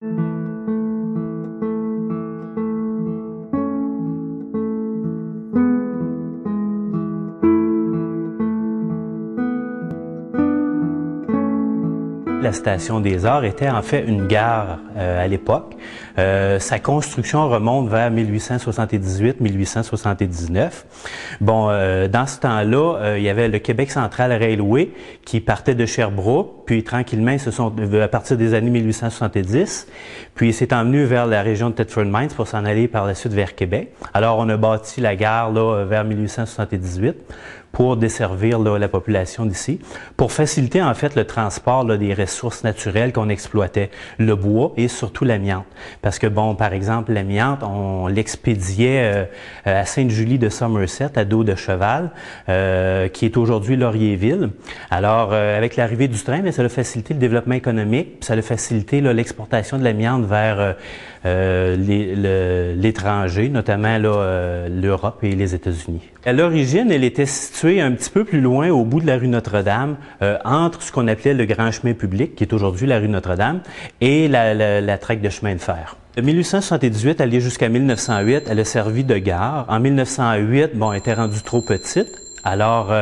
La Station des Arts était en fait une gare à l'époque. Sa construction remonte vers 1878-1879. Bon, dans ce temps-là, il y avait le Québec Central Railway qui partait de Sherbrooke, puis tranquillement, ils se sont, à partir des années 1870, puis il s'est emmené vers la région de Thetford Mines pour s'en aller par la suite vers Québec. Alors, on a bâti la gare là, vers 1878 pour desservir là, la population d'ici, pour faciliter en fait le transport là, des ressources naturelles qu'on exploitait, le bois et surtout l'amiante. Parce que bon, par exemple, l'amiante, on l'expédiait à Sainte-Julie de Somerset, à dos de cheval, qui est aujourd'hui Laurierville. Alors, avec l'arrivée du train, mais ça a facilité le développement économique, puis ça a facilité l'exportation de l'amiante vers l'étranger, notamment l'Europe et les États-Unis. À l'origine, elle était située un petit peu plus loin, au bout de la rue Notre-Dame, entre ce qu'on appelait le Grand Chemin public, qui est aujourd'hui la rue Notre-Dame, et la traque de chemin de fer. De 1878 allée jusqu'à 1908, elle a servi de gare. En 1908, bon, elle était rendue trop petite, alors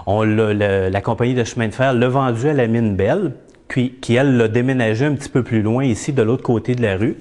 la compagnie de chemin de fer l'a vendue à la Mine Belle, qui elle, l'a déménagé un petit peu plus loin, ici, de l'autre côté de la rue.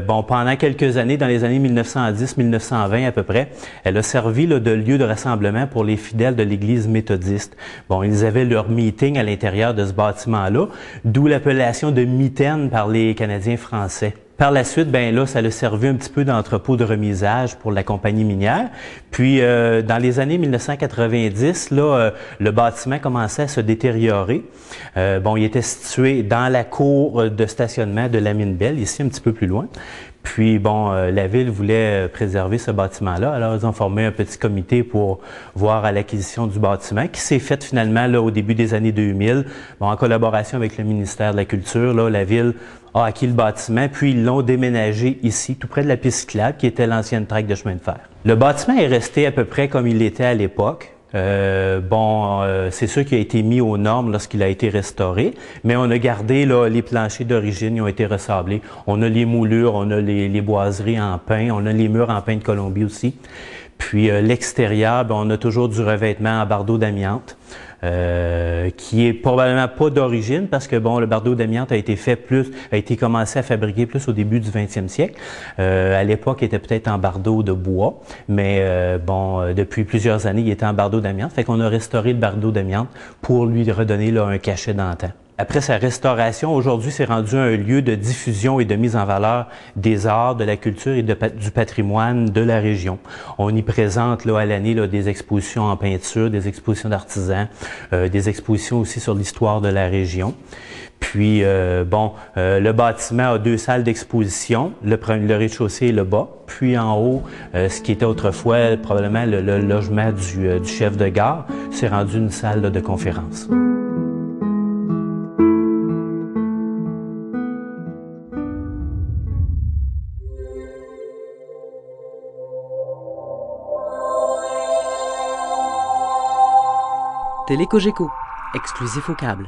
Bon, pendant quelques années, dans les années 1910-1920 à peu près, elle a servi là, de lieu de rassemblement pour les fidèles de l'Église méthodiste. Bon, ils avaient leur meeting à l'intérieur de ce bâtiment-là, d'où l'appellation de mitaine par les Canadiens français. Par la suite, ben là, ça a servi un petit peu d'entrepôt de remisage pour la compagnie minière. Puis, dans les années 1990, là, le bâtiment commençait à se détériorer. Bon, il était situé dans la cour de stationnement de la Mine Belle, ici un petit peu plus loin. Puis, bon, la ville voulait préserver ce bâtiment-là. Alors, ils ont formé un petit comité pour voir à l'acquisition du bâtiment, qui s'est fait finalement là, au début des années 2000. Bon, en collaboration avec le ministère de la Culture, là, la ville a acquis le bâtiment, puis ils l'ont déménagé ici, tout près de la piste cyclable, qui était l'ancienne traque de chemin de fer. Le bâtiment est resté à peu près comme il était à l'époque. C'est sûr qu'il a été mis aux normes lorsqu'il a été restauré, mais on a gardé là, les planchers d'origine, ils ont été ressablés. On a les moulures, on a les boiseries en pin, on a les murs en pin de Colombie aussi. Puis l'extérieur, ben, on a toujours du revêtement en bardeau d'amiante, qui est probablement pas d'origine parce que bon, le bardeau d'amiante a été commencé à fabriquer plus au début du 20e siècle. À l'époque, il était peut-être en bardeau de bois, mais bon, depuis plusieurs années, il était en bardeau d'amiante. Fait qu'on a restauré le bardeau d'amiante pour lui redonner là, un cachet d'antan. Après sa restauration, aujourd'hui, c'est rendu un lieu de diffusion et de mise en valeur des arts, de la culture et du patrimoine de la région. On y présente là, à l'année là, des expositions en peinture, des expositions d'artisans, des expositions aussi sur l'histoire de la région. Puis, le bâtiment a 2 salles d'exposition, le rez-de-chaussée et le bas. Puis en haut, ce qui était autrefois probablement le logement du chef de gare, c'est rendu une salle là, de conférence. Télé Cogeco, exclusif au câble.